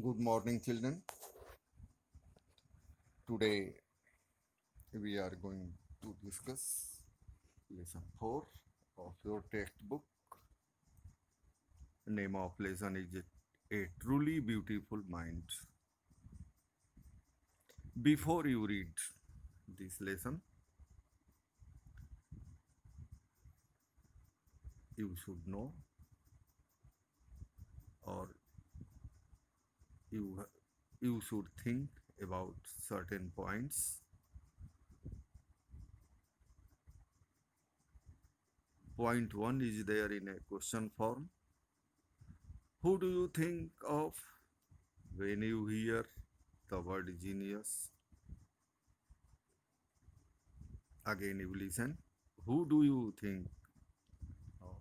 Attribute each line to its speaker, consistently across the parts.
Speaker 1: Good morning, children. Today we are going to discuss lesson 4 of your textbook. Name of lesson is a truly beautiful mind. Before you read this lesson, you should know or you you should think about certain points. Point 1 is there in a question form. Who do you think of when you hear the word genius? Again, you listen. Who do you think of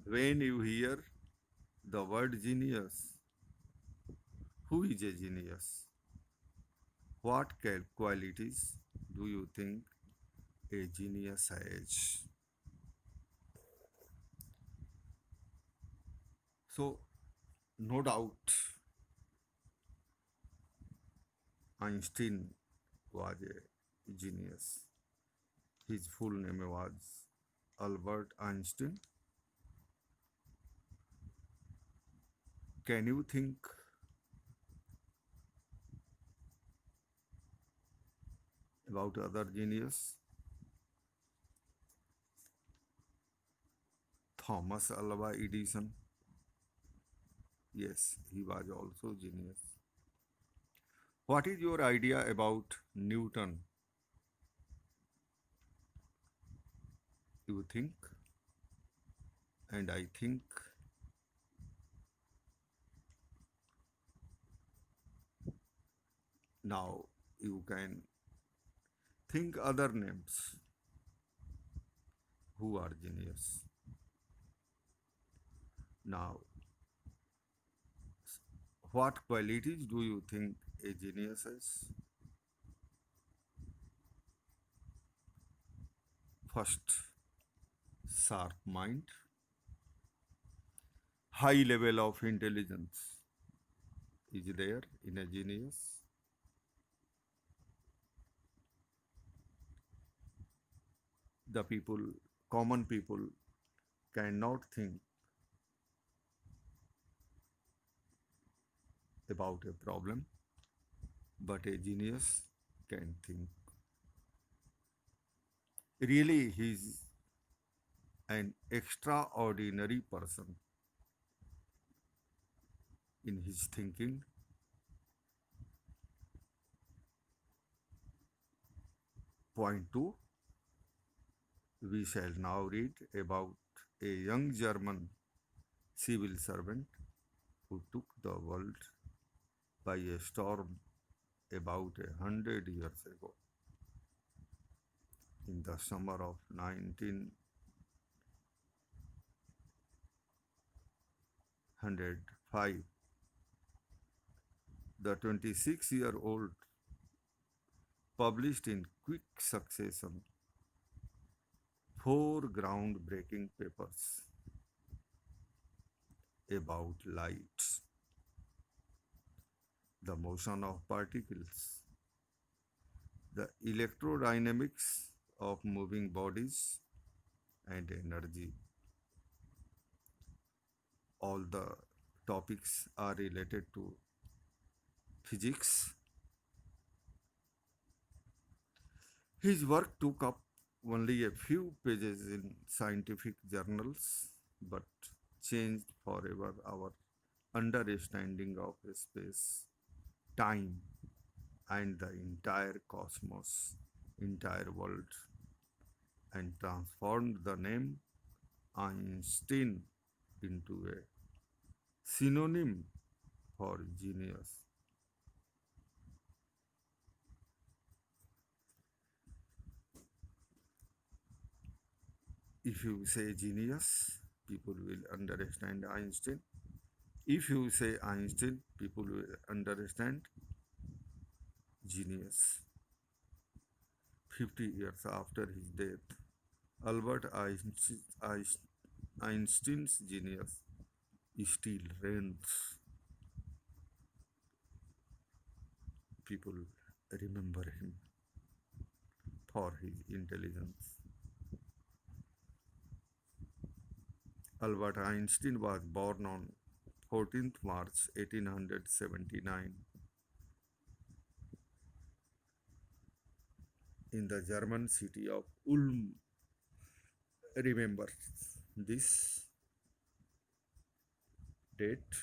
Speaker 1: when you hear the word genius? Who is a genius? What qualities do you think a genius has? So, no doubt, Einstein was a genius. His full name was Albert Einstein. Can you think about other genius? Thomas Alva Edison. Yes, he was also genius. What is your idea about Newton? You think, and I think. Now you can think other names who are genius. Now, what qualities do you think a genius has? First, sharp mind, high level of intelligence is there in a genius. The people, common people, cannot think about a problem, but a genius can think. Really, he's an extraordinary person in his thinking. Point 2, we shall now read about a young German civil servant who took the world by a storm about 100 years ago. In the summer of 1905, the 26-year-old published in quick succession 4 groundbreaking papers about light, the motion of particles, the electrodynamics of moving bodies, and energy. All the topics are related to physics. His work took up only a few pages in scientific journals, but changed forever our understanding of space, time, and the entire cosmos, entire world, and transformed the name Einstein into a synonym for genius. If you say genius, people will understand Einstein. If you say Einstein, people will understand genius. 50 years after his death, Albert Einstein's genius still reigns. people remember him for his intelligence. Albert Einstein was born on 14th March 1879 in the German city of Ulm. Remember this date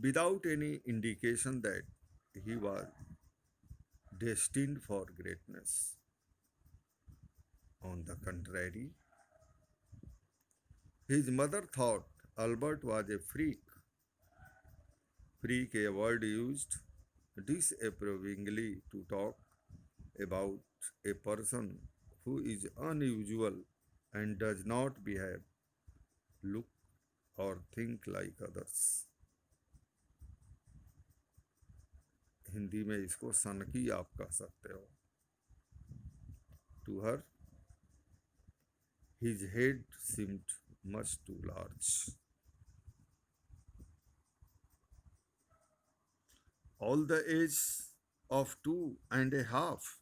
Speaker 1: without any indication that he was destined for greatness. On the contrary, his mother thought Albert was a freak. Freak, a word used disapprovingly to talk about a person who is unusual and does not behave, look, or think like others. Hindi में इसको सनकी आप कह सकते हो. To her, his head seemed much too large. All the age of 2.5,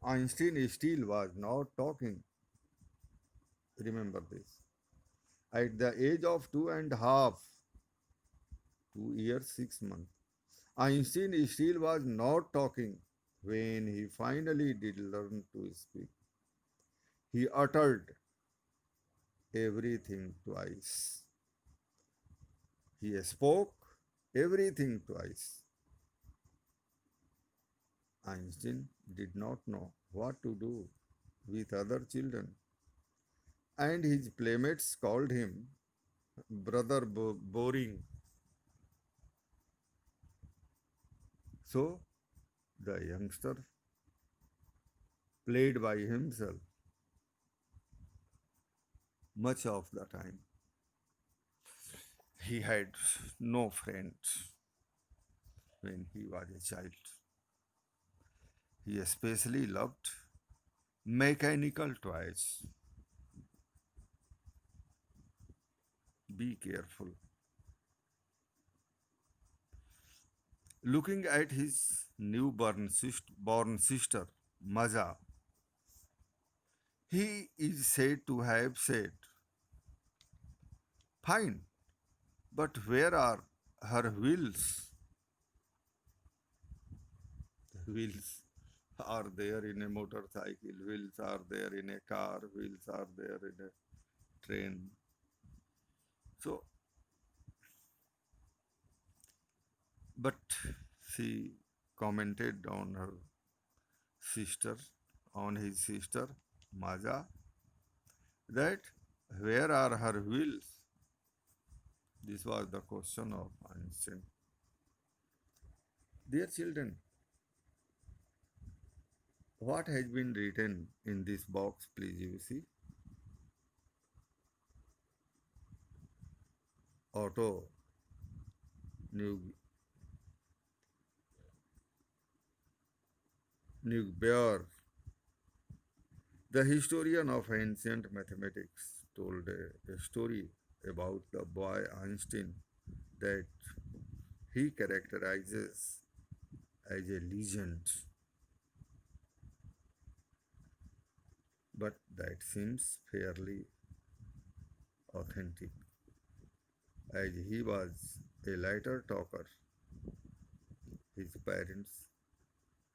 Speaker 1: Einstein still was not talking. Remember this. At the age of 2.5, 2 years, 6 months, Einstein still was not talking when he finally did learn to speak. He uttered everything twice. He spoke everything twice. Einstein did not know what to do with other children, and his playmates called him Brother Boring. So the youngster played by himself much of the time. He had no friends when he was a child. He especially loved mechanical toys. Be careful. Looking at his born sister, Maja, he is said to have said, "Fine, but where are her wheels?" The wheels are there in a motorcycle, wheels are there in a car, wheels are there in a train. So, but she commented on her sister, on his sister, Maja, that where are her wheels? This was the question of Einstein. Dear children, what has been written in this box, please you see? Otto Neugebauer, the historian of ancient mathematics, told a story about the boy Einstein that he characterizes as a legend. But that seems fairly authentic, as he was a lighter talker. His parents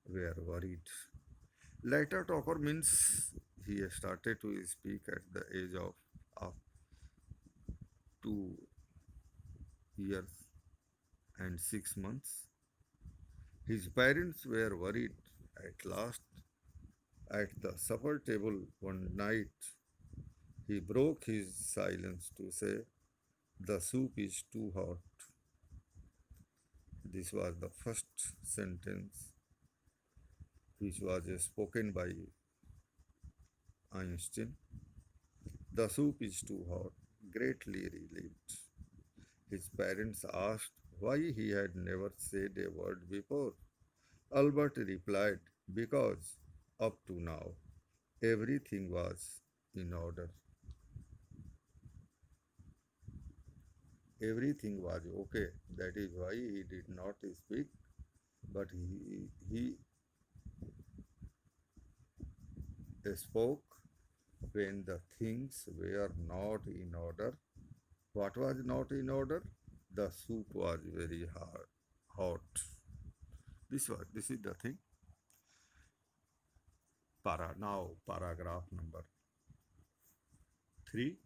Speaker 1: were worried. Lighter talker means he started to speak at the age of 2 years and 6 months. His parents were worried. At last, at the supper table one night, he broke his silence to say, "The soup is too hot." This was the first sentence which was spoken by Einstein. The soup is too hot, greatly relieved. His parents asked why he had never said a word before. Albert replied, "Because up to now everything was in order." everything was okay. That is why he did not speak, but he spoke when the things were not in order. What was not in order? The soup was very hot. This is the thing. Now paragraph number 3.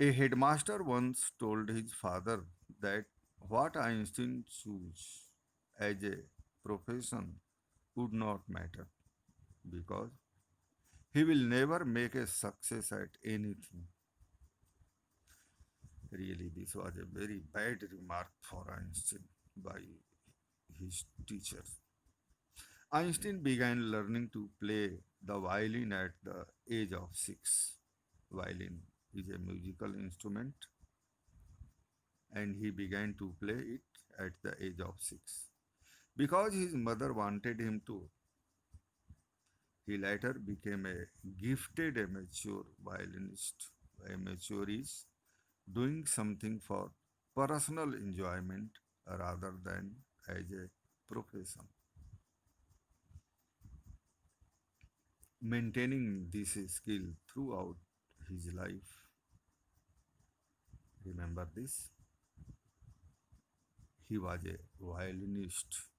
Speaker 1: A headmaster once told his father that what Einstein chose as a profession would not matter because he will never make a success at anything. Really, this was a very bad remark for Einstein by his teachers. Einstein began learning to play the violin at the age of 6. Violin is a musical instrument and he began to play it at the age of 6. Because his mother wanted him to, he later became a gifted amateur violinist. Amateur is doing something for personal enjoyment rather than as a profession. Maintaining this skill throughout his life. Remember this? He was a violinist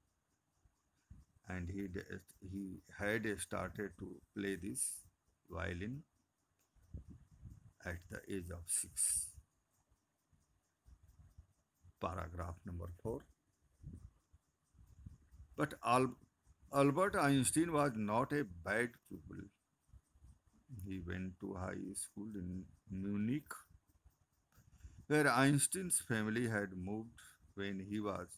Speaker 1: and he had started to play this violin at the age of 6. Paragraph number 4. But Albert Einstein was not a bad pupil. He went to high school in Munich, where Einstein's family had moved when he was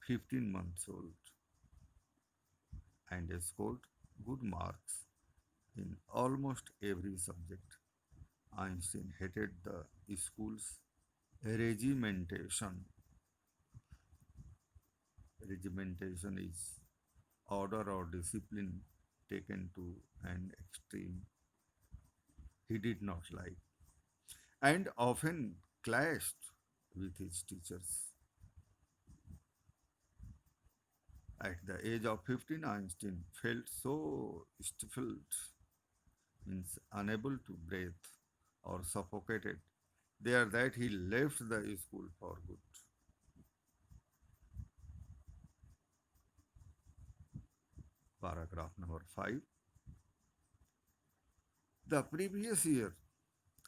Speaker 1: 15 months old and scored good marks in almost every subject. Einstein hated the school's regimentation. Regimentation is order or discipline taken to an extreme he did not like and often clashed with his teachers. At the age of 15, Einstein felt so stifled, means unable to breathe or suffocated there that he left the school for good. Paragraph number 5. The previous year,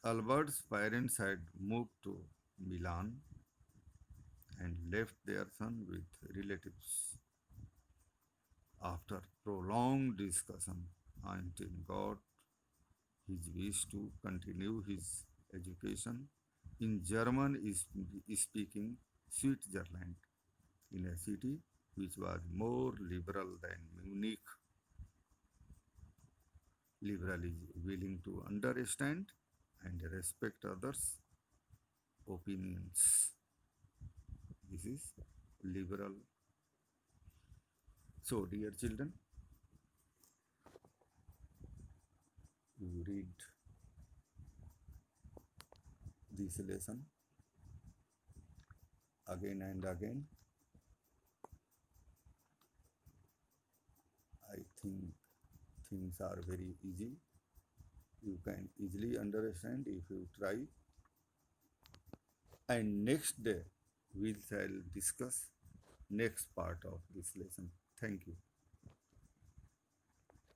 Speaker 1: Albert's parents had moved to Milan and left their son with relatives. After prolonged discussion, Einstein got his wish to continue his education in German speaking Switzerland, in a city which was more liberal than Munich. Liberal is willing to understand and respect others' opinions. This is liberal. So, dear children, you read this lesson again and again. I think things are very easy. You can easily understand if you try. And next day, we shall discuss next part of this lesson. Thank you.